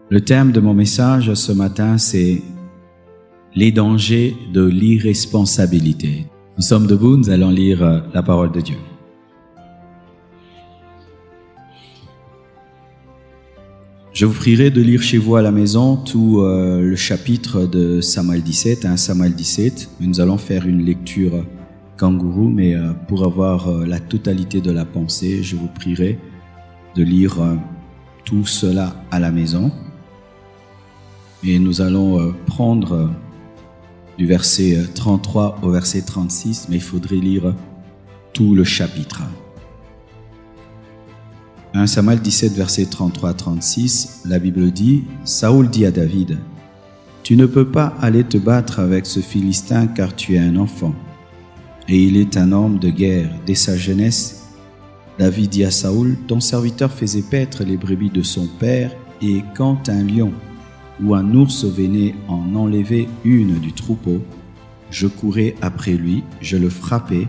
Le thème de mon message ce matin, c'est les dangers de l'irresponsabilité. Nous sommes debout, nous allons lire la parole de Dieu. Je vous prierai de lire chez vous à la maison tout le chapitre de Samuel 17, Samuel 17. Nous allons faire une lecture kangourou, mais pour avoir la totalité de la pensée, je vous prierai de lire tout cela à la maison. Et nous allons prendre du verset 33 au verset 36, mais il faudrait lire tout le chapitre. 1 Samuel 17, verset 33 à 36, la Bible dit, « Saoul dit à David, « Tu ne peux pas aller te battre avec ce Philistin car tu es un enfant, et il est un homme de guerre. Dès sa jeunesse, David dit à Saoul, « Ton serviteur faisait paître les brebis de son père, et quand un lion ou un ours venait en enlever une du troupeau, je courais après lui, je le frappais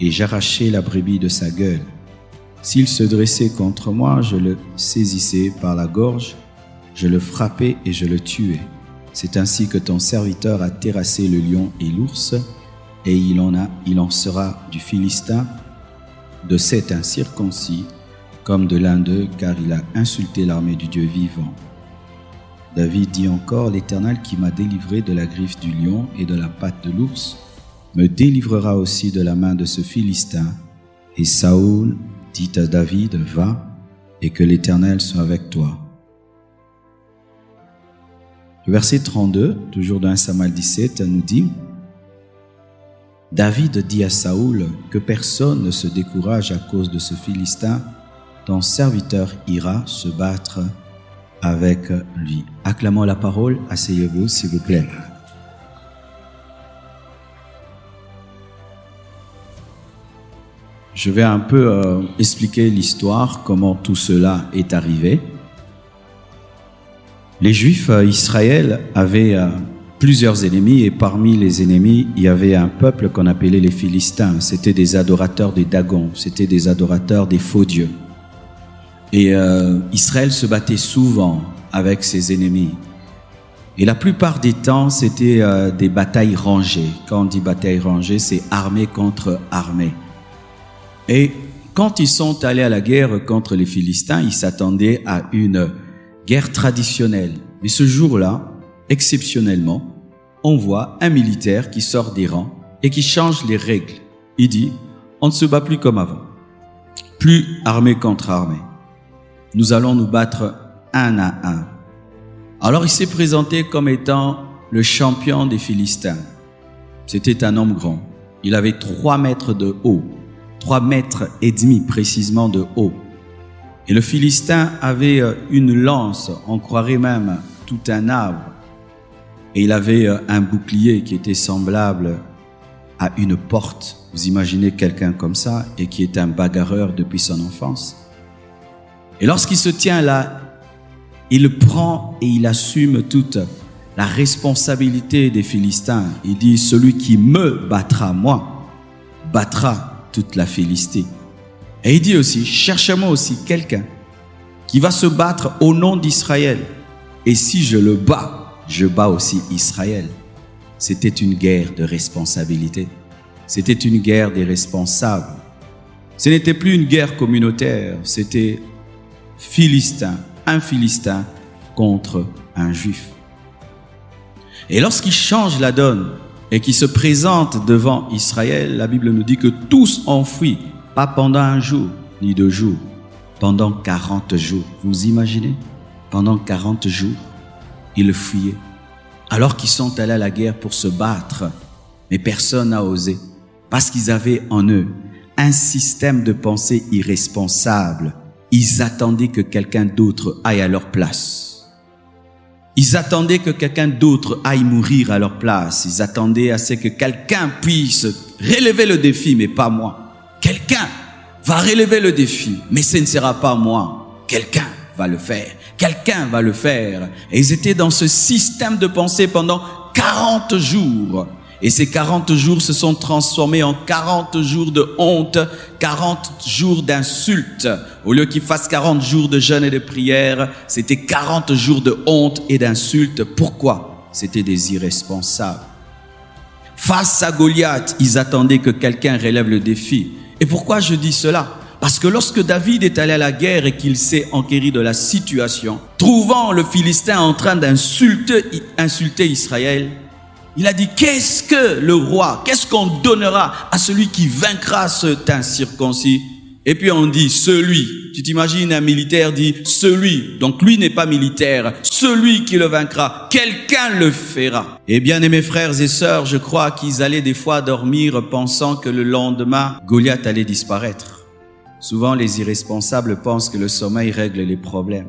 et j'arrachais la brebis de sa gueule. S'il se dressait contre moi, je le saisissais par la gorge, je le frappais et je le tuais. C'est ainsi que ton serviteur a terrassé le lion et l'ours, et il en sera du Philistin, de cet incirconcis, comme de l'un d'eux, car il a insulté l'armée du Dieu vivant. » David dit encore, « L'Éternel qui m'a délivré de la griffe du lion et de la patte de l'ours, me délivrera aussi de la main de ce Philistin. » Et Saoul dit à David, « Va, et que l'Éternel soit avec toi. » Le verset 32, toujours dans 1 Samuel 17, nous dit, « David dit à Saoul, que personne ne se décourage à cause de ce Philistin, ton serviteur ira se battre avec lui. » Acclamons la parole, asseyez-vous s'il vous plaît. Je vais un peu expliquer l'histoire, comment tout cela est arrivé. Les Juifs, Israël, avaient plusieurs ennemis, et parmi les ennemis, il y avait un peuple qu'on appelait les Philistins. C'était des adorateurs des Dagons, c'était des adorateurs des faux dieux. Et Israël se battait souvent avec ses ennemis. Et la plupart des temps, c'était des batailles rangées. Quand on dit bataille rangée, c'est armée contre armée. Et quand ils sont allés à la guerre contre les Philistins, ils s'attendaient à une guerre traditionnelle. Mais ce jour-là, exceptionnellement, on voit un militaire qui sort des rangs et qui change les règles. Il dit, on ne se bat plus comme avant. Plus armée contre armée. Nous allons nous battre un à un. Alors il s'est présenté comme étant le champion des Philistins. C'était un homme grand. Il avait 3 mètres de haut, 3 mètres et demi précisément de haut. Et le Philistin avait une lance, on croirait même tout un arbre. Et il avait un bouclier qui était semblable à une porte. Vous imaginez quelqu'un comme ça et qui est un bagarreur depuis son enfance. Et lorsqu'il se tient là, il prend et il assume toute la responsabilité des Philistins. Il dit, celui qui me battra, moi, battra toute la Philistie. Et il dit aussi, cherchez-moi aussi quelqu'un qui va se battre au nom d'Israël. Et si je le bats, je bats aussi Israël. C'était une guerre de responsabilité. C'était une guerre des responsables. Ce n'était plus une guerre communautaire, c'était un Philistin contre un Juif. Et lorsqu'il change la donne et qu'il se présente devant Israël, la Bible nous dit que tous ont fui, pas pendant un jour ni 2 jours, pendant 40 jours. Vous imaginez? Pendant 40 jours, ils fuyaient. Alors qu'ils sont allés à la guerre pour se battre, mais personne n'a osé, parce qu'ils avaient en eux un système de pensée irresponsable. Ils attendaient que quelqu'un d'autre aille à leur place. Ils attendaient que quelqu'un d'autre aille mourir à leur place. Ils attendaient à ce que quelqu'un puisse relever le défi, mais pas moi. Quelqu'un va relever le défi, mais ce ne sera pas moi. Quelqu'un va le faire. Quelqu'un va le faire. Et ils étaient dans ce système de pensée pendant 40 jours. Et ces 40 jours se sont transformés en 40 jours de honte, 40 jours d'insultes. Au lieu qu'il fasse 40 jours de jeûne et de prière, c'était 40 jours de honte et d'insultes. Pourquoi? C'était des irresponsables. Face à Goliath, ils attendaient que quelqu'un relève le défi. Et pourquoi je dis cela? Parce que lorsque David est allé à la guerre et qu'il s'est enquéri de la situation, trouvant le Philistin en train d'insulter Israël, il a dit, qu'est-ce que le roi, qu'est-ce qu'on donnera à celui qui vaincra cet incirconcis? Et puis on dit, celui. Tu t'imagines, un militaire dit, celui. Donc lui n'est pas militaire. Celui qui le vaincra, quelqu'un le fera. Et bien aimés frères et sœurs, je crois qu'ils allaient des fois dormir pensant que le lendemain, Goliath allait disparaître. Souvent, les irresponsables pensent que le sommeil règle les problèmes.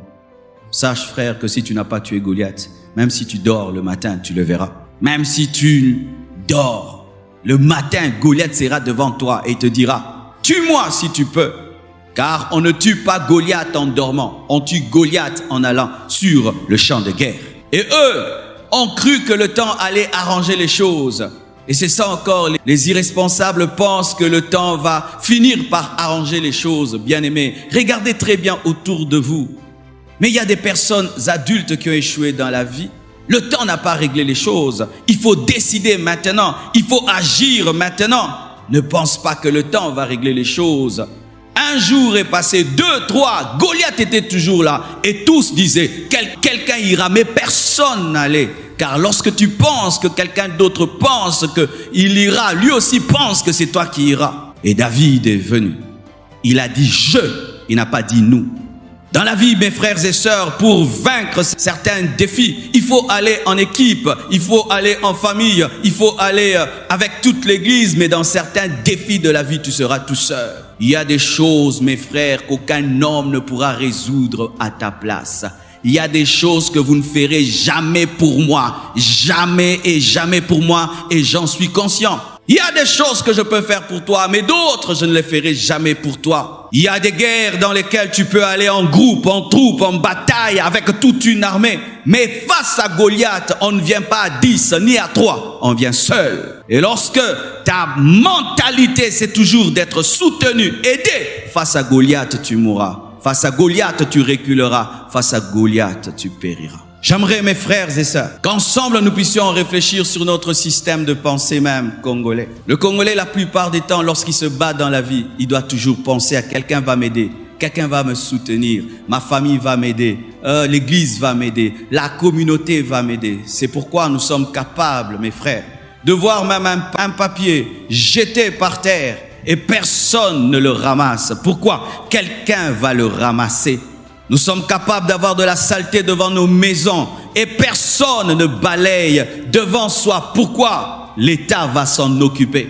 Sache, frère, que si tu n'as pas tué Goliath, même si tu dors le matin, tu le verras. Même si tu dors, le matin, Goliath sera devant toi et te dira, tue-moi si tu peux. Car on ne tue pas Goliath en dormant, on tue Goliath en allant sur le champ de guerre. Et eux ont cru que le temps allait arranger les choses. Et c'est ça encore, les irresponsables pensent que le temps va finir par arranger les choses. Bien-aimés, regardez très bien autour de vous. Mais il y a des personnes adultes qui ont échoué dans la vie. Le temps n'a pas réglé les choses. Il faut décider maintenant. Il faut agir maintenant. Ne pense pas que le temps va régler les choses. Un jour est passé, 2, 3, Goliath était toujours là. Et tous disaient, quelqu'un ira, mais personne n'allait. Car lorsque tu penses que quelqu'un d'autre pense qu'il ira, lui aussi pense que c'est toi qui iras. Et David est venu. Il a dit je, il n'a pas dit nous. Dans la vie, mes frères et sœurs, pour vaincre certains défis, il faut aller en équipe, il faut aller en famille, il faut aller avec toute l'église, mais dans certains défis de la vie, tu seras tout seul. Il y a des choses, mes frères, qu'aucun homme ne pourra résoudre à ta place. Il y a des choses que vous ne ferez jamais pour moi, jamais et jamais pour moi, et j'en suis conscient. Il y a des choses que je peux faire pour toi, mais d'autres, je ne les ferai jamais pour toi. Il y a des guerres dans lesquelles tu peux aller en groupe, en troupe, en bataille, avec toute une armée. Mais face à Goliath, on ne vient pas à 10, ni à 3, on vient seul. Et lorsque ta mentalité, c'est toujours d'être soutenu, aidé, face à Goliath, tu mourras. Face à Goliath, tu reculeras. Face à Goliath, tu périras. J'aimerais, mes frères et sœurs, qu'ensemble nous puissions réfléchir sur notre système de pensée même congolais. Le Congolais, la plupart des temps, lorsqu'il se bat dans la vie, il doit toujours penser à quelqu'un va m'aider, quelqu'un va me soutenir, ma famille va m'aider, l'église va m'aider, la communauté va m'aider. C'est pourquoi nous sommes capables, mes frères, de voir même un papier jeté par terre et personne ne le ramasse. Pourquoi? Quelqu'un va le ramasser. Nous sommes capables d'avoir de la saleté devant nos maisons et personne ne balaye devant soi. Pourquoi? L'État va s'en occuper.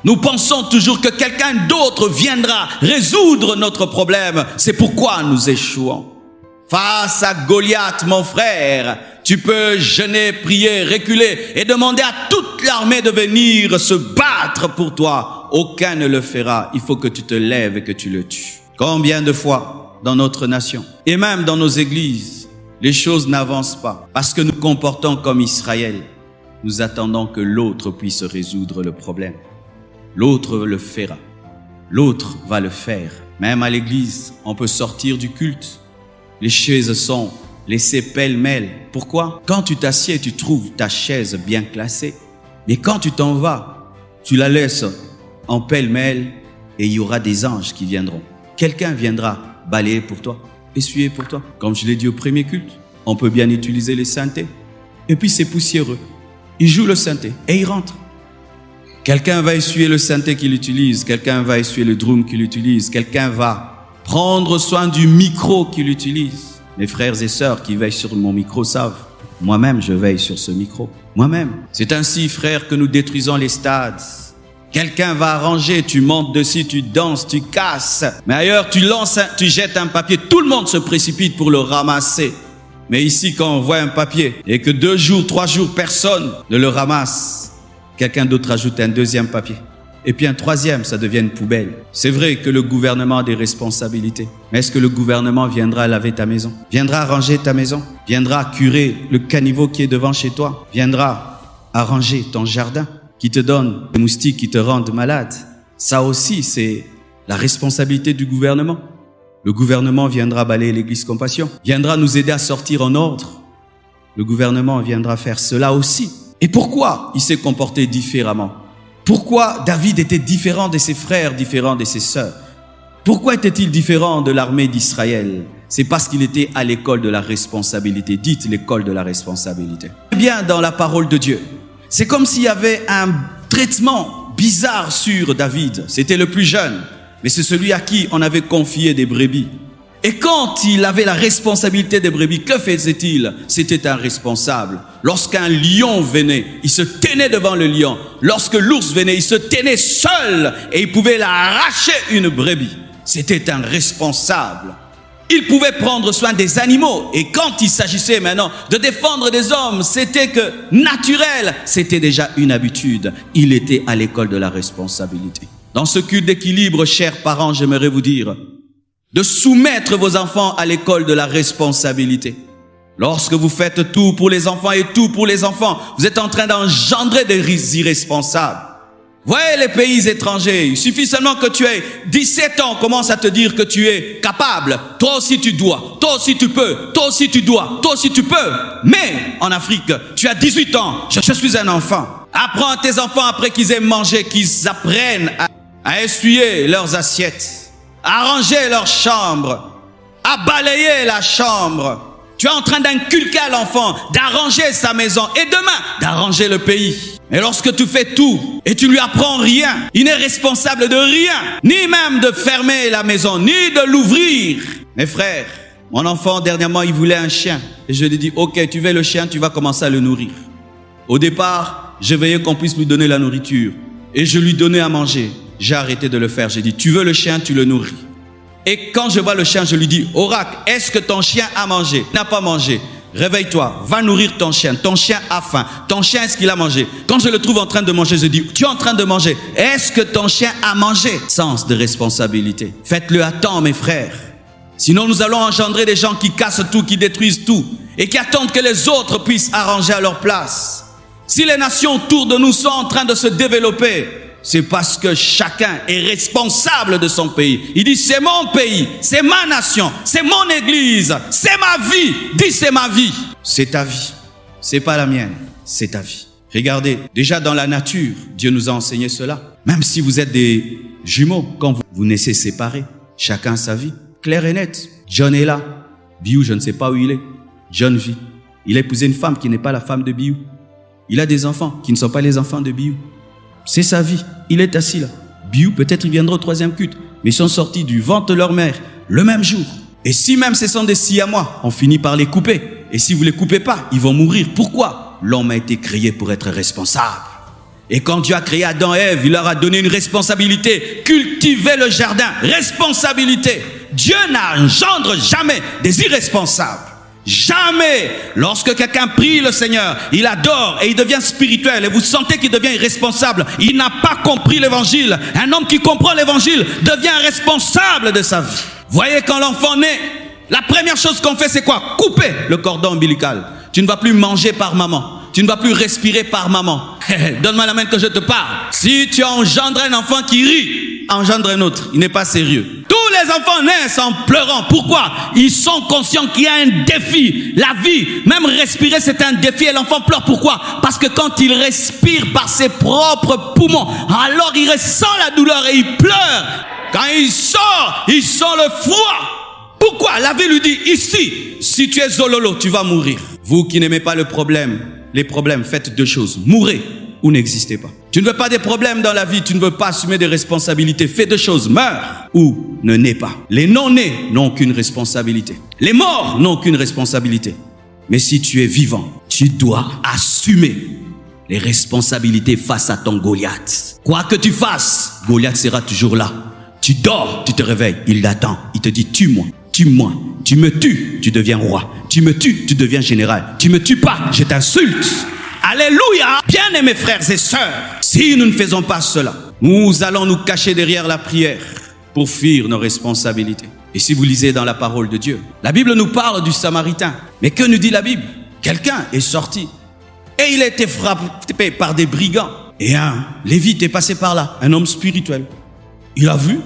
Nous pensons toujours que quelqu'un d'autre viendra résoudre notre problème. C'est pourquoi nous échouons. Face à Goliath, mon frère, tu peux jeûner, prier, reculer et demander à toute l'armée de venir se battre pour toi. Aucun ne le fera. Il faut que tu te lèves et que tu le tues. Combien de fois dans notre nation et même dans nos églises, les choses n'avancent pas parce que nous comportons comme Israël. Nous attendons que l'autre puisse résoudre le problème. L'autre le fera. L'autre va le faire. Même à l'église, on peut sortir du culte. Les chaises sont laissées pêle-mêle. Pourquoi? Quand tu t'assieds, tu trouves ta chaise bien classée. Mais quand tu t'en vas, tu la laisses en pêle-mêle et il y aura des anges qui viendront. Quelqu'un viendra balayer pour toi, essuyer pour toi. Comme je l'ai dit au premier culte, on peut bien utiliser les synthés. Et puis c'est poussiéreux. Il joue le synthé et il rentre. Quelqu'un va essuyer le synthé qu'il utilise, quelqu'un va essuyer le drum qu'il utilise, quelqu'un va prendre soin du micro qu'il utilise. Mes frères et sœurs qui veillent sur mon micro savent, moi-même je veille sur ce micro. Moi-même. C'est ainsi, frères, que nous détruisons les stades. Quelqu'un va arranger, tu montes dessus, tu danses, tu casses. Mais ailleurs, tu jettes un papier, tout le monde se précipite pour le ramasser. Mais ici, quand on voit un papier et que 2 jours, 3 jours, personne ne le ramasse, quelqu'un d'autre ajoute un deuxième papier. Et puis un troisième, ça devient une poubelle. C'est vrai que le gouvernement a des responsabilités. Mais est-ce que le gouvernement viendra laver ta maison? Viendra ranger ta maison? Viendra curer le caniveau qui est devant chez toi? Viendra arranger ton jardin? qui te donnent des moustiques qui te rendent malade. Ça aussi, c'est la responsabilité du gouvernement. Le gouvernement viendra balayer l'église Compassion, viendra nous aider à sortir en ordre. Le gouvernement viendra faire cela aussi. Et pourquoi il s'est comporté différemment? Pourquoi David était différent de ses frères, différent de ses sœurs? Pourquoi était-il différent de l'armée d'Israël? C'est parce qu'il était à l'école de la responsabilité. Dites l'école de la responsabilité. Eh bien, dans la parole de Dieu, c'est comme s'il y avait un traitement bizarre sur David. C'était le plus jeune, mais c'est celui à qui on avait confié des brebis. Et quand il avait la responsabilité des brebis, que faisait-il? C'était un responsable. Lorsqu'un lion venait, il se tenait devant le lion. Lorsque l'ours venait, il se tenait seul et il pouvait l'arracher une brebis. C'était un responsable. Il pouvait prendre soin des animaux. Et quand il s'agissait maintenant de défendre des hommes, c'était que naturel, c'était déjà une habitude. Il était à l'école de la responsabilité. Dans ce culte d'équilibre, chers parents, j'aimerais vous dire de soumettre vos enfants à l'école de la responsabilité. Lorsque vous faites tout pour les enfants et tout pour les enfants, vous êtes en train d'engendrer des irresponsables. Voyez les pays étrangers, il suffit seulement que tu aies 17 ans, commence à te dire que tu es capable. Toi aussi tu dois, toi aussi tu peux, toi aussi tu dois, toi aussi tu peux. Mais en Afrique, tu as 18 ans, je suis un enfant. Apprends à tes enfants après qu'ils aient mangé, qu'ils apprennent à essuyer leurs assiettes, à ranger leur chambre, à balayer la chambre. Tu es en train d'inculquer à l'enfant d'arranger sa maison et demain d'arranger le pays. Et lorsque tu fais tout et tu lui apprends rien, il n'est responsable de rien, ni même de fermer la maison, ni de l'ouvrir. Mes frères, mon enfant dernièrement il voulait un chien et je lui ai dit ok, tu veux le chien, tu vas commencer à le nourrir. Au départ, je veillais qu'on puisse lui donner la nourriture et je lui donnais à manger. J'ai arrêté de le faire, j'ai dit tu veux le chien, tu le nourris. Et quand je vois le chien, je lui dis, Oracle, est-ce que ton chien a mangé? Il n'a pas mangé. Réveille-toi, va nourrir ton chien. Ton chien a faim. Ton chien, est-ce qu'il a mangé? Quand je le trouve en train de manger, je dis, tu es en train de manger. Est-ce que ton chien a mangé? Sens de responsabilité. Faites-le à temps, mes frères. Sinon, nous allons engendrer des gens qui cassent tout, qui détruisent tout et qui attendent que les autres puissent arranger à leur place. Si les nations autour de nous sont en train de se développer, c'est parce que chacun est responsable de son pays. Il dit, c'est mon pays, c'est ma nation, c'est mon église, c'est ma vie. Dis, c'est ma vie. C'est ta vie. C'est pas la mienne, c'est ta vie. Regardez, déjà dans la nature, Dieu nous a enseigné cela. Même si vous êtes des jumeaux, quand vous naissez séparés, chacun sa vie. Clair et net. John est là. Biou, je ne sais pas où il est. John vit. Il a épousé une femme qui n'est pas la femme de Biou. Il a des enfants qui ne sont pas les enfants de Biou. C'est sa vie. Il est assis là. Biou, peut-être il viendra au 3e culte. Mais ils sont sortis du ventre de leur mère le même jour. Et si même ce sont des siamois, on finit par les couper. Et si vous ne les coupez pas, ils vont mourir. Pourquoi? L'homme a été créé pour être responsable. Et quand Dieu a créé Adam et Ève, il leur a donné une responsabilité. Cultiver le jardin. Responsabilité. Dieu n'engendre jamais des irresponsables. Jamais. Lorsque quelqu'un prie le Seigneur, il adore et il devient spirituel et vous sentez qu'il devient irresponsable, il n'a pas compris l'évangile. Un homme qui comprend l'évangile devient responsable de sa vie. Voyez, quand l'enfant naît, la première chose qu'on fait, c'est quoi? Couper le cordon ombilical. Tu ne vas plus manger par maman. Tu ne vas plus respirer par maman. Donne-moi la main que je te parle. Si tu engendres un enfant qui rit, engendre un autre. Il n'est pas sérieux. Tous les enfants naissent en pleurant. Pourquoi? Ils sont conscients qu'il y a un défi. La vie, même respirer, c'est un défi. Et l'enfant pleure. Pourquoi? Parce que quand il respire par ses propres poumons, alors il ressent la douleur et il pleure. Quand il sent le froid. Pourquoi? La vie lui dit, ici, si tu es zololo, tu vas mourir. Vous qui n'aimez pas les problèmes, faites deux choses. Mourrez ou n'existez pas. Tu ne veux pas des problèmes dans la vie, tu ne veux pas assumer des responsabilités. Fais deux choses, meurs ou ne nais pas. Les non-nés n'ont aucune responsabilité. Les morts n'ont aucune responsabilité. Mais si tu es vivant, tu dois assumer les responsabilités face à ton Goliath. Quoi que tu fasses, Goliath sera toujours là. Tu dors, tu te réveilles, il l'attend. Il te dit, tue-moi, tue-moi. Tu me tues, tu deviens roi. Tu me tues, tu deviens général. Tu me tues pas, je t'insulte. Alléluia. Bien-aimés frères et sœurs, si nous ne faisons pas cela, nous allons nous cacher derrière la prière pour fuir nos responsabilités. Et si vous lisez dans la parole de Dieu, la Bible nous parle du Samaritain. Mais que nous dit la Bible? Quelqu'un est sorti et il a été frappé par des brigands. Et un lévite est passé par là, un homme spirituel. Il a vu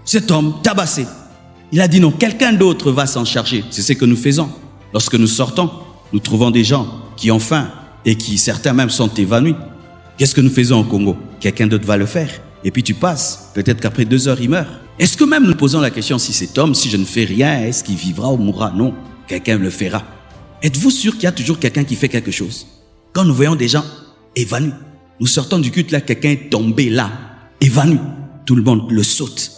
cet homme tabassé. Il a dit non, quelqu'un d'autre va s'en charger. C'est ce que nous faisons. Lorsque nous sortons, nous trouvons des gens qui ont faim et qui, certains même, sont évanouis. Qu'est-ce que nous faisons au Congo? Quelqu'un d'autre va le faire. Et puis tu passes. Peut-être qu'après 2 heures, il meurt. Est-ce que même nous posons la question, si cet homme, si je ne fais rien, est-ce qu'il vivra ou mourra? Non, quelqu'un le fera. Êtes-vous sûr qu'il y a toujours quelqu'un qui fait quelque chose? Quand nous voyons des gens évanouis, nous sortons du culte là, quelqu'un est tombé là, évanoui. Tout le monde le saute.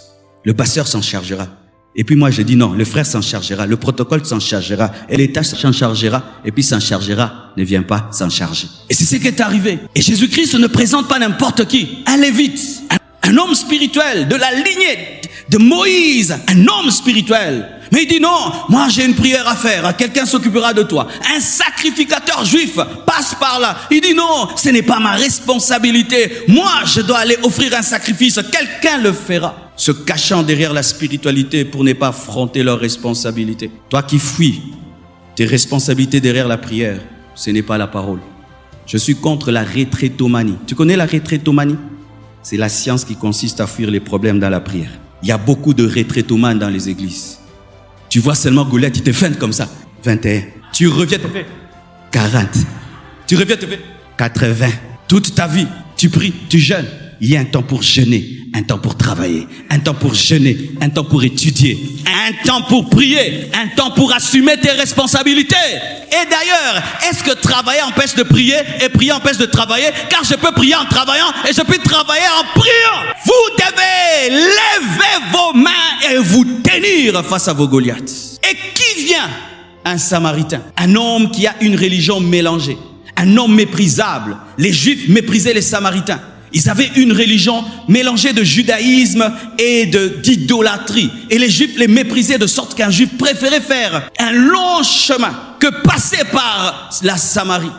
Le pasteur s'en chargera. Et puis moi je dis non, le frère s'en chargera, le protocole s'en chargera, et l'État s'en chargera, et puis s'en chargera, ne vient pas s'en charger. Et c'est ce qui est arrivé. Et Jésus-Christ ne présente pas n'importe qui. Un lévite, un homme spirituel de la lignée de Moïse, un homme spirituel. Mais il dit non, moi j'ai une prière à faire, quelqu'un s'occupera de toi. Un sacrificateur juif passe par là. Il dit non, ce n'est pas ma responsabilité. Moi je dois aller offrir un sacrifice, quelqu'un le fera. Se cachant derrière la spiritualité pour ne pas affronter leurs responsabilités. Toi qui fuis tes responsabilités derrière la prière, ce n'est pas la parole. Je suis contre la rétrétomanie. Tu connais la rétrétomanie? C'est la science qui consiste à fuir les problèmes dans la prière. Il y a beaucoup de rétrétomanes dans les églises. Tu vois seulement Goliath, il te feinte comme ça. 21. Tu reviens te faire 40. Tu reviens te faire 80. Toute ta vie, tu pries, tu jeûnes. Il y a un temps pour jeûner, un temps pour travailler, un temps pour jeûner, un temps pour étudier, un temps pour prier, un temps pour assumer tes responsabilités. Et d'ailleurs, est-ce que travailler empêche de prier et prier empêche de travailler? Car je peux prier en travaillant et je peux travailler en priant. Vous devez lever vos mains et vous tenir face à vos Goliaths. Et qui vient? Un Samaritain, un homme qui a une religion mélangée, un homme méprisable. Les Juifs méprisaient les Samaritains. Ils avaient une religion mélangée de judaïsme et d'idolâtrie. Et les Juifs les méprisaient de sorte qu'un Juif préférait faire un long chemin que passer par la Samarie.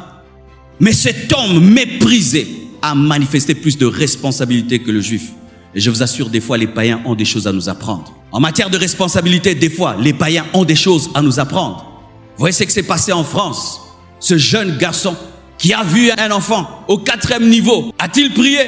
Mais cet homme méprisé a manifesté plus de responsabilité que le Juif. Et je vous assure, des fois, les païens ont des choses à nous apprendre. En matière de responsabilité, des fois, les païens ont des choses à nous apprendre. Vous voyez ce qui s'est passé en France? Ce jeune garçon qui a vu un enfant au 4e niveau, a-t-il prié?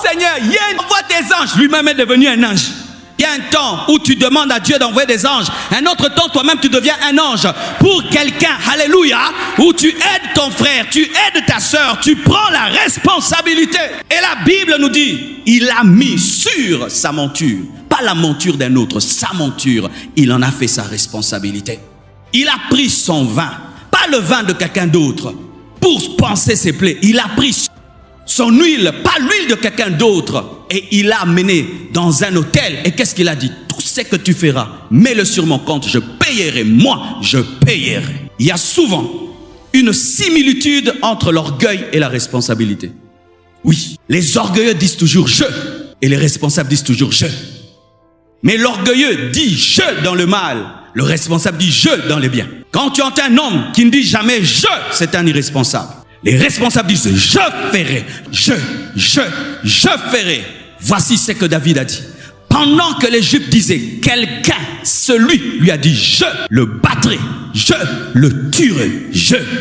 Seigneur, envoie tes anges. Lui-même est devenu un ange. Il y a un temps où tu demandes à Dieu d'envoyer des anges. Un autre temps, toi-même, tu deviens un ange. Pour quelqu'un, alléluia, où tu aides ton frère, tu aides ta sœur, tu prends la responsabilité. Et la Bible nous dit, il a mis sur sa monture, pas la monture d'un autre, sa monture, il en a fait sa responsabilité. Il a pris son vin, pas le vin de quelqu'un d'autre. Pour panser ses plaies, il a pris son huile, pas l'huile de quelqu'un d'autre, et il l'a amené dans un hôtel. Et qu'est-ce qu'il a dit? Tout ce que tu feras, mets-le sur mon compte, je payerai, moi, je payerai. Il y a souvent une similitude entre l'orgueil et la responsabilité. Oui, les orgueilleux disent toujours je, et les responsables disent toujours je. Mais l'orgueilleux dit je dans le mal, le responsable dit je dans le bien. Quand tu entends un homme qui ne dit jamais je, c'est un irresponsable. Les responsables disent je ferai, je ferai. Voici ce que David a dit. Pendant que les Juifs disaient quelqu'un, celui lui a dit je le battrai, je le tuerai,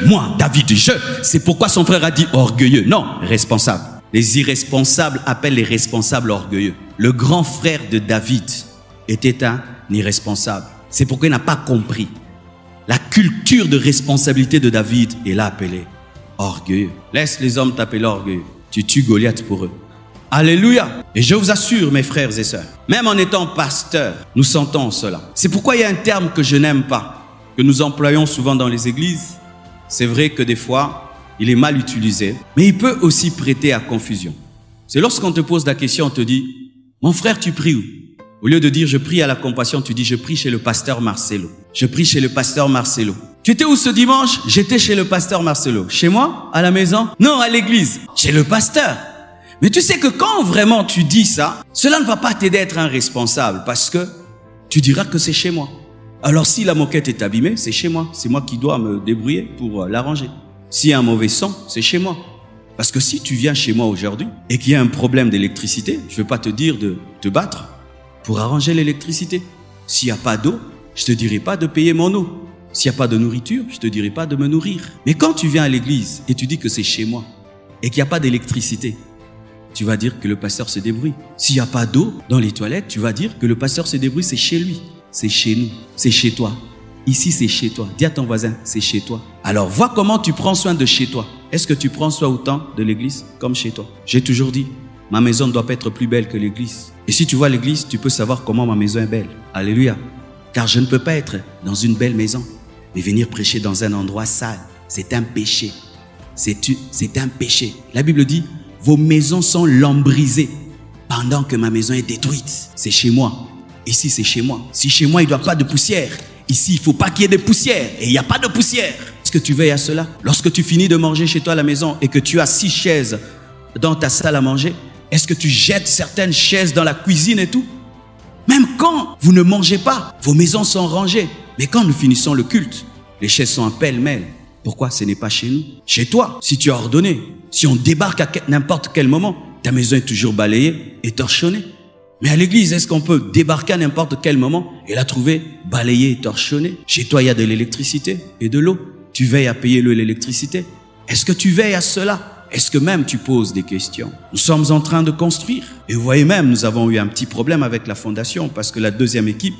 moi David, je. C'est pourquoi son frère a dit orgueilleux. Non, responsable. Les irresponsables appellent les responsables orgueilleux. Le grand frère de David était un irresponsable. C'est pourquoi il n'a pas compris. La culture de responsabilité de David est là appelée orgueilleux. Laisse les hommes t'appeler orgueilleux. Tu tues Goliath pour eux. Alléluia. Et je vous assure, mes frères et sœurs, même en étant pasteur, nous sentons cela. C'est pourquoi il y a un terme que je n'aime pas, que nous employons souvent dans les églises. C'est vrai que des fois, il est mal utilisé, mais il peut aussi prêter à confusion. C'est lorsqu'on te pose la question, on te dit, mon frère, tu pries où? Au lieu de dire je prie à la compassion, tu dis je prie chez le pasteur Marcelo. Je prie chez le pasteur Marcelo. Tu étais où ce dimanche? J'étais chez le pasteur Marcelo. Chez moi? À la maison? Non, à l'église. Chez le pasteur. Mais tu sais que quand vraiment tu dis ça, cela ne va pas t'aider à être un responsable parce que tu diras que c'est chez moi. Alors si la moquette est abîmée, c'est chez moi. C'est moi qui dois me débrouiller pour l'arranger. S'il y a un mauvais son, c'est chez moi. Parce que si tu viens chez moi aujourd'hui et qu'il y a un problème d'électricité, je ne vais pas te dire de te battre pour arranger l'électricité. S'il n'y a pas d'eau, je ne te dirai pas de payer mon eau. S'il n'y a pas de nourriture, je ne te dirai pas de me nourrir. Mais quand tu viens à l'église et tu dis que c'est chez moi et qu'il n'y a pas d'électricité, tu vas dire que le pasteur se débrouille. S'il n'y a pas d'eau dans les toilettes, tu vas dire que le pasteur se débrouille, c'est chez lui. C'est chez nous, c'est chez toi. Ici, c'est chez toi. Dis à ton voisin, c'est chez toi. Alors, vois comment tu prends soin de chez toi. Est-ce que tu prends soin autant de l'église comme chez toi? J'ai toujours dit, ma maison ne doit pas être plus belle que l'église. Et si tu vois l'église, tu peux savoir comment ma maison est belle. Alléluia. Car je ne peux pas être dans une belle maison, mais venir prêcher dans un endroit sale. C'est un péché. C'est un péché. La Bible dit, vos maisons sont lambrisées pendant que ma maison est détruite. C'est chez moi. Ici, c'est chez moi. Si chez moi, il ne doit pas de poussière, ici, il ne faut pas qu'il y ait de poussière. Et il n'y a pas de poussière. Est-ce que tu veilles à cela? Lorsque tu finis de manger chez toi à la maison et que tu as 6 chaises dans ta salle à manger, est-ce que tu jettes certaines chaises dans la cuisine et tout? Même quand vous ne mangez pas, vos maisons sont rangées. Mais quand nous finissons le culte, les chaises sont en pêle-mêle. Pourquoi? Ce n'est pas chez nous. Chez toi, si tu as ordonné, si on débarque à n'importe quel moment, ta maison est toujours balayée et torchonnée. Mais à l'église, est-ce qu'on peut débarquer à n'importe quel moment et la trouver balayée et torchonnée? Chez toi, il y a de l'électricité et de l'eau. Tu veilles à payer l'électricité. Est-ce que tu veilles à cela? Est-ce que même tu poses des questions? Nous sommes en train de construire. Et vous voyez même, nous avons eu un petit problème avec la fondation parce que la deuxième équipe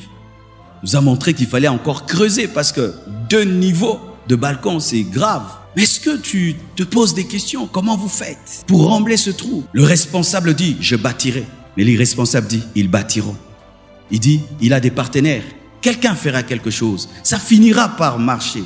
nous a montré qu'il fallait encore creuser parce que 2 niveaux de balcon, c'est grave. Mais est-ce que tu te poses des questions? Comment vous faites pour rembler ce trou? Le responsable dit, je bâtirai. Mais l'irresponsable dit, ils bâtiront. Il dit, il a des partenaires. Quelqu'un fera quelque chose. Ça finira par marcher.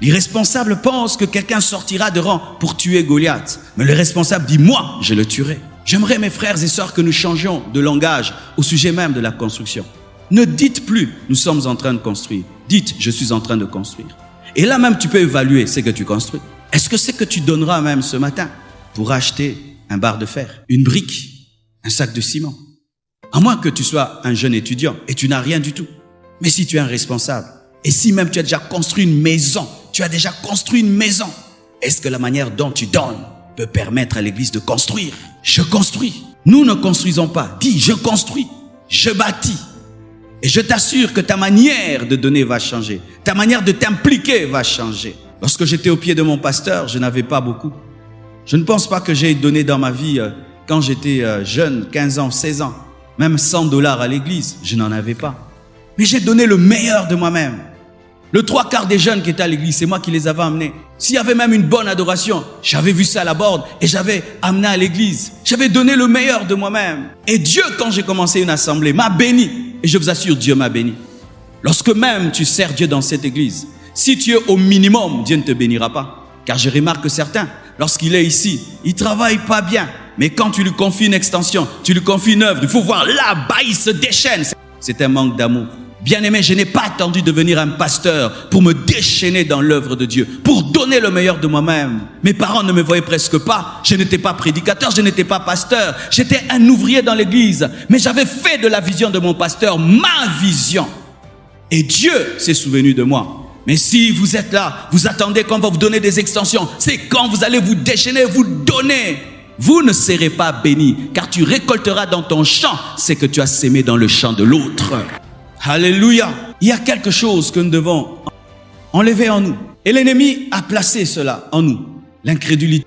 L'irresponsable pense que quelqu'un sortira de rang pour tuer Goliath. Mais le responsable dit, moi, je le tuerai. J'aimerais, mes frères et sœurs, que nous changions de langage au sujet même de la construction. Ne dites plus, nous sommes en train de construire. Dites, je suis en train de construire. Et là même, tu peux évaluer ce que tu construis. Est-ce que c'est que tu donneras même ce matin pour acheter un bar de fer, une brique, un sac de ciment? À moins que tu sois un jeune étudiant et tu n'as rien du tout. Mais si tu es un responsable, et si même tu as déjà construit une maison, est-ce que la manière dont tu donnes peut permettre à l'église de construire? Je construis. Nous ne construisons pas. Dis, je construis. Je bâtis. Et je t'assure que ta manière de donner va changer. Ta manière de t'impliquer va changer. Lorsque j'étais au pied de mon pasteur, je n'avais pas beaucoup. Je ne pense pas que j'ai donné dans ma vie, quand j'étais jeune, 15 ans, 16 ans, même $100 à l'église, je n'en avais pas. Mais j'ai donné le meilleur de moi-même. Le 3/4 des jeunes qui étaient à l'église, c'est moi qui les avais amenés. S'il y avait même une bonne adoration, j'avais vu ça à la borde et j'avais amené à l'église. J'avais donné le meilleur de moi-même. Et Dieu, quand j'ai commencé une assemblée, m'a béni. Et je vous assure, Dieu m'a béni. Lorsque même tu sers Dieu dans cette église, si tu es au minimum, Dieu ne te bénira pas. Car je remarque que certains, lorsqu'il est ici, il travaille pas bien. Mais quand tu lui confies une extension, tu lui confies une œuvre, il faut voir là-bas, il se déchaîne. C'est un manque d'amour. Bien-aimé, je n'ai pas attendu devenir un pasteur pour me déchaîner dans l'œuvre de Dieu, pour donner le meilleur de moi-même. Mes parents ne me voyaient presque pas. Je n'étais pas prédicateur, je n'étais pas pasteur. J'étais un ouvrier dans l'église. Mais j'avais fait de la vision de mon pasteur ma vision. Et Dieu s'est souvenu de moi. Mais si vous êtes là, vous attendez qu'on va vous donner des extensions. C'est quand vous allez vous déchaîner, vous donner. Vous ne serez pas béni, car tu récolteras dans ton champ ce que tu as sémé dans le champ de l'autre. Alléluia. Il y a quelque chose que nous devons enlever en nous. Et l'ennemi a placé cela en nous. L'incrédulité.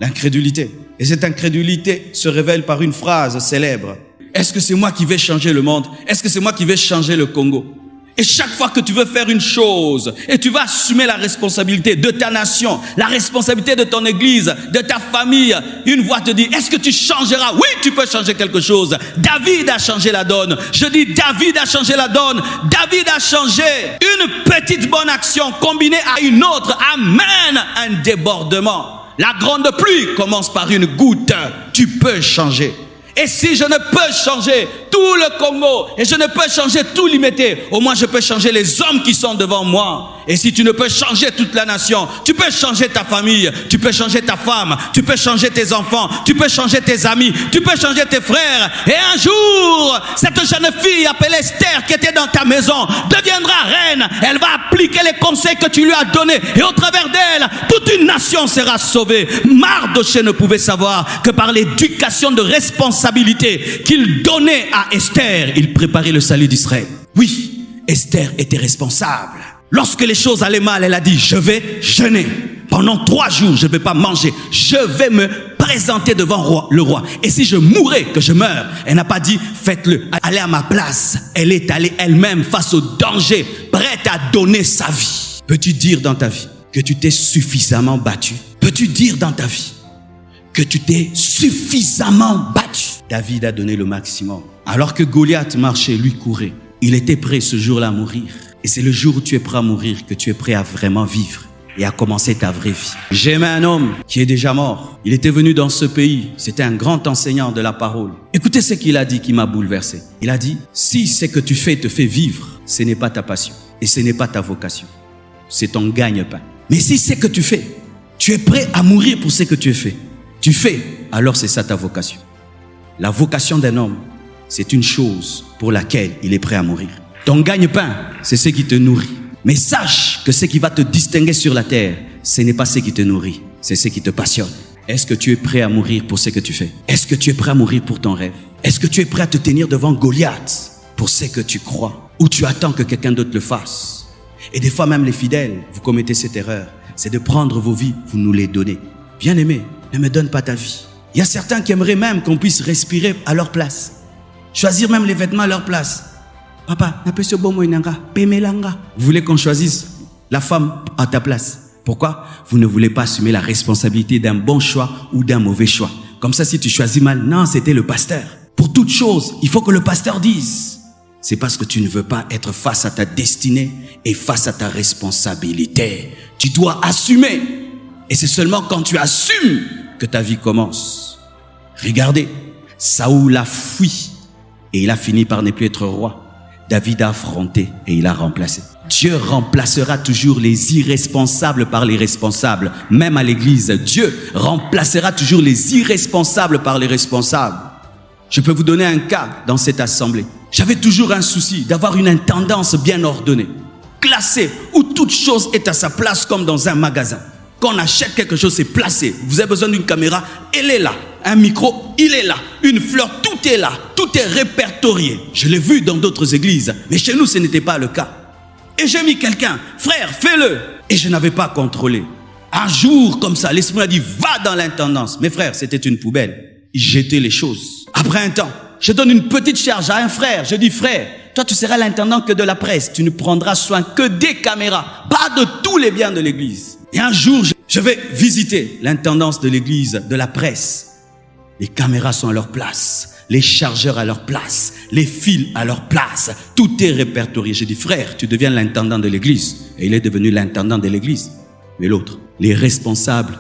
L'incrédulité. Et cette incrédulité se révèle par une phrase célèbre. Est-ce que c'est moi qui vais changer le monde? Est-ce que c'est moi qui vais changer le Congo? Et chaque fois que tu veux faire une chose et tu vas assumer la responsabilité de ta nation, la responsabilité de ton église, de ta famille, une voix te dit, est-ce que tu changeras? Oui, tu peux changer quelque chose. David a changé la donne. Je dis, David a changé la donne. David a changé. Une petite bonne action combinée à une autre amène un débordement. La grande pluie commence par une goutte. Tu peux changer. Et si je ne peux changer tout le Congo, et je ne peux changer tout l'Imété, au moins je peux changer les hommes qui sont devant moi. Et si tu ne peux changer toute la nation, tu peux changer ta famille, tu peux changer ta femme, tu peux changer tes enfants, tu peux changer tes amis, tu peux changer tes frères. Et un jour, cette jeune fille appelée Esther qui était dans ta maison deviendra reine. Elle va appliquer les conseils que tu lui as donnés. Et au travers d'elle, toute une nation sera sauvée. Mardochée ne pouvait savoir que par l'éducation de responsabilité qu'il donnait à Esther, il préparait le salut d'Israël. Oui, Esther était responsable. Lorsque les choses allaient mal, elle a dit, je vais jeûner. Pendant 3 jours, je ne vais pas manger. Je vais me présenter devant le roi. Et si je mourais, que je meure. Elle n'a pas dit, faites-le. Allez à ma place. Elle est allée elle-même face au danger, prête à donner sa vie. Peux-tu dire dans ta vie que tu t'es suffisamment battu? Peux-tu dire dans ta vie que tu t'es suffisamment battu? David a donné le maximum. Alors que Goliath marchait, lui courait. Il était prêt ce jour-là à mourir. Et c'est le jour où tu es prêt à mourir que tu es prêt à vraiment vivre et à commencer ta vraie vie. J'aimais un homme qui est déjà mort. Il était venu dans ce pays. C'était un grand enseignant de la parole. Écoutez ce qu'il a dit qui m'a bouleversé. Il a dit, si ce que tu fais te fait vivre, ce n'est pas ta passion et ce n'est pas ta vocation. C'est ton gagne-pain. Mais si ce que tu fais, tu es prêt à mourir pour ce que tu fais, alors c'est ça ta vocation. La vocation d'un homme, c'est une chose pour laquelle il est prêt à mourir. Ton gagne-pain, c'est ce qui te nourrit. Mais sache que ce qui va te distinguer sur la terre, ce n'est pas ce qui te nourrit, c'est ce qui te passionne. Est-ce que tu es prêt à mourir pour ce que tu fais? Est-ce que tu es prêt à mourir pour ton rêve? Est-ce que tu es prêt à te tenir devant Goliath pour ce que tu crois? Ou tu attends que quelqu'un d'autre le fasse? Et des fois même les fidèles, vous commettez cette erreur, c'est de prendre vos vies, vous nous les donnez. Bien-aimé, ne me donne pas ta vie. Il y a certains qui aimeraient même qu'on puisse respirer à leur place. Choisir même les vêtements à leur place. Papa, vous voulez qu'on choisisse la femme à ta place? Pourquoi? Vous ne voulez pas assumer la responsabilité d'un bon choix ou d'un mauvais choix. Comme ça, si tu choisis mal, non, c'était le pasteur. Pour toute chose, il faut que le pasteur dise. C'est parce que tu ne veux pas être face à ta destinée et face à ta responsabilité. Tu dois assumer. Et c'est seulement quand tu assumes que ta vie commence. Regardez, Saoul a fui et il a fini par ne plus être roi. David a affronté et il a remplacé. Dieu remplacera toujours les irresponsables par les responsables. Même à l'église, Dieu remplacera toujours les irresponsables par les responsables. Je peux vous donner un cas dans cette assemblée. J'avais toujours un souci d'avoir une intendance bien ordonnée, classée, où toute chose est à sa place comme dans un magasin. Quand on achète quelque chose, c'est placé. Vous avez besoin d'une caméra, elle est là. Un micro, il est là. Une fleur, tout est là. Tout est répertorié. Je l'ai vu dans d'autres églises, mais chez nous, ce n'était pas le cas. Et j'ai mis quelqu'un, frère, fais-le. Et je n'avais pas contrôlé. Un jour, comme ça, l'esprit m'a dit, va dans l'intendance. Mes frères, c'était une poubelle. Ils jetaient les choses. Après un temps, je donne une petite charge à un frère. Je dis, frère, toi, tu seras l'intendant que de la presse. Tu ne prendras soin que des caméras, pas de tous les biens de l'église. Et un jour, je vais visiter l'intendance de l'église, de la presse. Les caméras sont à leur place, les chargeurs à leur place, les fils à leur place. Tout est répertorié. J'ai dit, frère, tu deviens l'intendant de l'église. Et il est devenu l'intendant de l'église. Mais l'autre, les responsables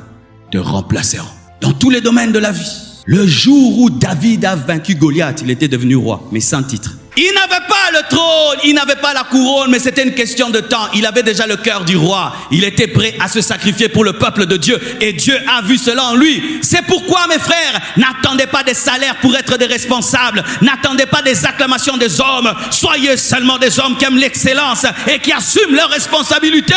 te remplaceront. Dans tous les domaines de la vie. Le jour où David a vaincu Goliath, il était devenu roi, mais sans titre. Il n'avait pas le trône, il n'avait pas la couronne, mais c'était une question de temps. Il avait déjà le cœur du roi. Il était prêt à se sacrifier pour le peuple de Dieu. Et Dieu a vu cela en lui. C'est pourquoi, mes frères, n'attendez pas des salaires pour être des responsables. N'attendez pas des acclamations des hommes. Soyez seulement des hommes qui aiment l'excellence et qui assument leurs responsabilités.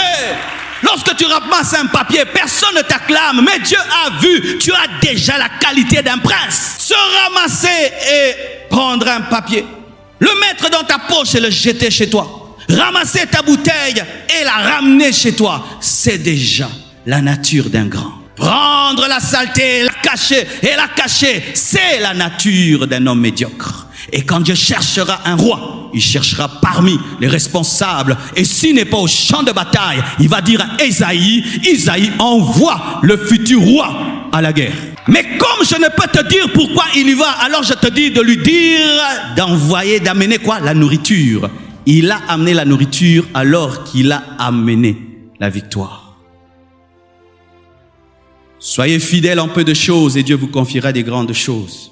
Lorsque tu ramasses un papier, personne ne t'acclame, mais Dieu a vu, tu as déjà la qualité d'un prince. Se ramasser et prendre un papier, le mettre dans ta poche et le jeter chez toi, ramasser ta bouteille et la ramener chez toi, c'est déjà la nature d'un grand. Prendre la saleté, la cacher, c'est la nature d'un homme médiocre. Et quand Dieu cherchera un roi, il cherchera parmi les responsables. Et s'il n'est pas au champ de bataille, il va dire à Isaïe, envoie le futur roi à la guerre. Mais comme je ne peux te dire pourquoi il y va, alors je te dis de lui dire d'amener quoi? La nourriture. Il a amené la nourriture alors qu'il a amené la victoire. Soyez fidèles en peu de choses et Dieu vous confiera des grandes choses.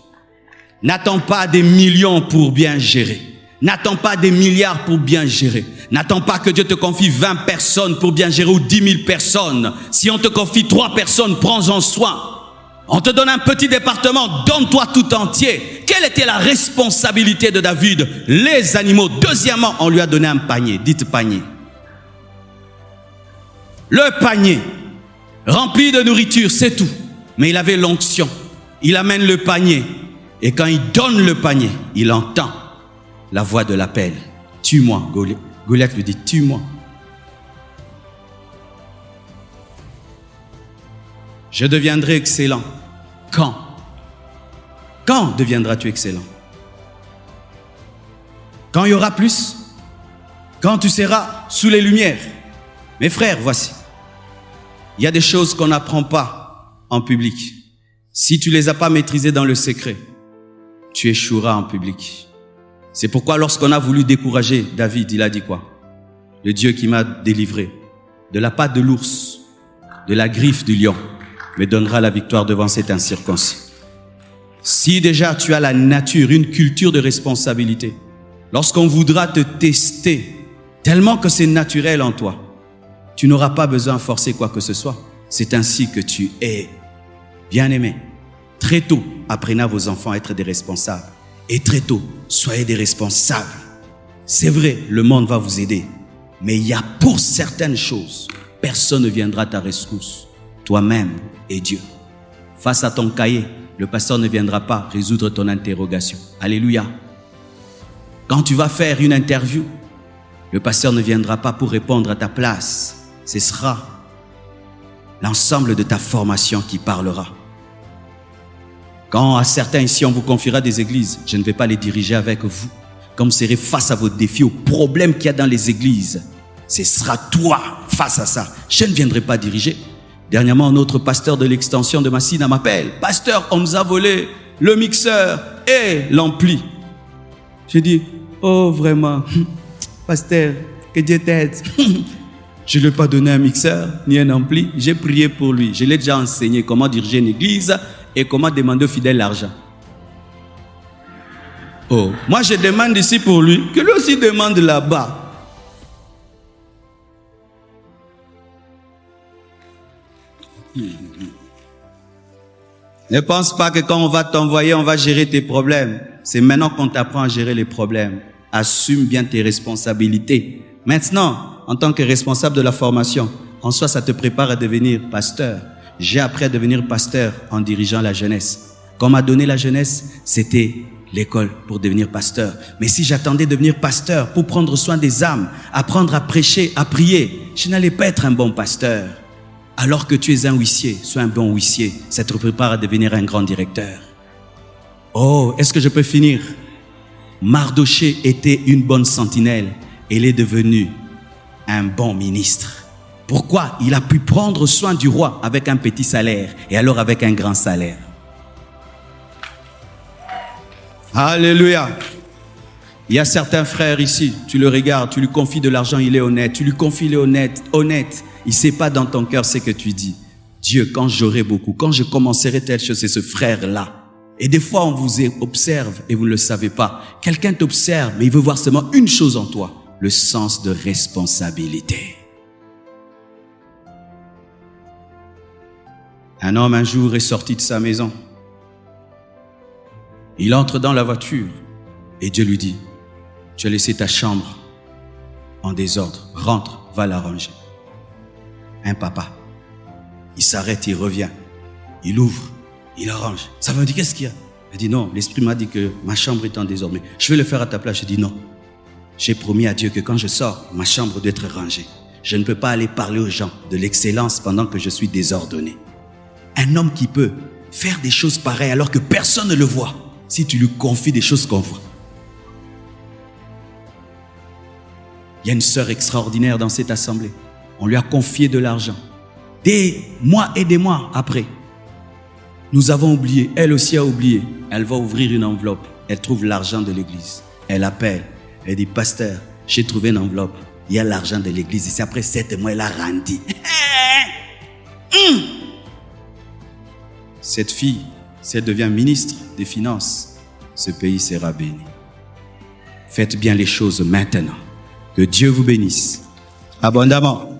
N'attends pas des millions pour bien gérer. N'attends pas des milliards pour bien gérer. N'attends pas que Dieu te confie 20 personnes pour bien gérer ou 10 000 personnes. Si on te confie 3 personnes, prends-en soin. On te donne un petit département, donne-toi tout entier. Quelle était la responsabilité de David? Les animaux. Deuxièmement, on lui a donné un panier. Dites panier. Le panier, rempli de nourriture, c'est tout. Mais il avait l'onction. Il amène le panier. Et quand il donne le panier, il entend la voix de l'appel. Tue-moi. Goliath lui dit, tue-moi. Je deviendrai excellent. Quand? Quand deviendras-tu excellent? Quand il y aura plus? Quand tu seras sous les lumières? Mes frères, voici. Il y a des choses qu'on n'apprend pas en public. Si tu ne les as pas maîtrisées dans le secret, tu échoueras en public. C'est pourquoi lorsqu'on a voulu décourager David, il a dit quoi? Le Dieu qui m'a délivré de la patte de l'ours, de la griffe du lion, me donnera la victoire devant cet incirconcis. Si déjà tu as la nature, une culture de responsabilité, lorsqu'on voudra te tester, tellement que c'est naturel en toi, tu n'auras pas besoin de forcer quoi que ce soit. C'est ainsi que tu es. Bien-aimé, très tôt, apprenez à vos enfants à être des responsables. Et très tôt, soyez des responsables. C'est vrai, le monde va vous aider. Mais il y a pour certaines choses, personne ne viendra à ta rescousse. Toi-même et Dieu. Face à ton cahier, le pasteur ne viendra pas résoudre ton interrogation. Alléluia. Quand tu vas faire une interview, le pasteur ne viendra pas pour répondre à ta place. Ce sera l'ensemble de ta formation qui parlera. Quand à certains ici, on vous confiera des églises, je ne vais pas les diriger avec vous. Quand vous serez face à vos défis, aux problèmes qu'il y a dans les églises, ce sera toi face à ça. Je ne viendrai pas diriger. Dernièrement, notre pasteur de l'extension de Massina m'appelle. « Pasteur, on nous a volé le mixeur et l'ampli. » J'ai dit, « Oh, vraiment, pasteur, que Dieu t'aide. » Je ne lui ai pas donné un mixeur ni un ampli. J'ai prié pour lui. Je l'ai déjà enseigné comment diriger une église et comment demander aux fidèles l'argent. Oh, moi je demande ici pour lui, que lui aussi demande là-bas. Ne pense pas que quand on va t'envoyer, on va gérer tes problèmes. C'est maintenant qu'on t'apprend à gérer les problèmes. Assume bien tes responsabilités. Maintenant, en tant que responsable de la formation, en soi, ça te prépare à devenir pasteur. J'ai appris à devenir pasteur en dirigeant la jeunesse. Quand on m'a donné la jeunesse, c'était l'école pour devenir pasteur. Mais si j'attendais devenir pasteur pour prendre soin des âmes, apprendre à prêcher, à prier, je n'allais pas être un bon pasteur. Alors que tu es un huissier, sois un bon huissier. Ça te prépare à devenir un grand directeur. Oh, est-ce que je peux finir? Mardoché était une bonne sentinelle. Il est devenu un bon ministre. Pourquoi? Il a pu prendre soin du roi avec un petit salaire et alors avec un grand salaire. Alléluia. Il y a certains frères ici, tu le regardes, tu lui confies de l'argent, il est honnête. Tu lui confies, il est honnête. Il ne sait pas dans ton cœur ce que tu dis. Dieu, quand j'aurai beaucoup, quand je commencerai telle chose, c'est ce frère-là. Et des fois, on vous observe et vous ne le savez pas. Quelqu'un t'observe, mais il veut voir seulement une chose en toi. Le sens de responsabilité. Un homme un jour est sorti de sa maison. Il entre dans la voiture et Dieu lui dit, tu as laissé ta chambre en désordre, rentre, va la ranger. Un papa, il s'arrête, il revient, il ouvre, il arrange. Ça veut dire qu'est-ce qu'il y a? Il dit non, l'esprit m'a dit que ma chambre est en désordre, mais je vais le faire à ta place. Je dis non. J'ai promis à Dieu que quand je sors, ma chambre doit être rangée. Je ne peux pas aller parler aux gens de l'excellence pendant que je suis désordonné. Un homme qui peut faire des choses pareilles alors que personne ne le voit, si tu lui confies des choses qu'on voit. Il y a une sœur extraordinaire dans cette assemblée. On lui a confié de l'argent. Des mois et des mois après, nous avons oublié. Elle aussi a oublié. Elle va ouvrir une enveloppe. Elle trouve l'argent de l'église. Elle appelle. Elle dit, pasteur, j'ai trouvé une enveloppe. Il y a l'argent de l'église. Et c'est après 7 mois, elle a rendu. Cette fille, si elle devient ministre des Finances, ce pays sera béni. Faites bien les choses maintenant. Que Dieu vous bénisse abondamment.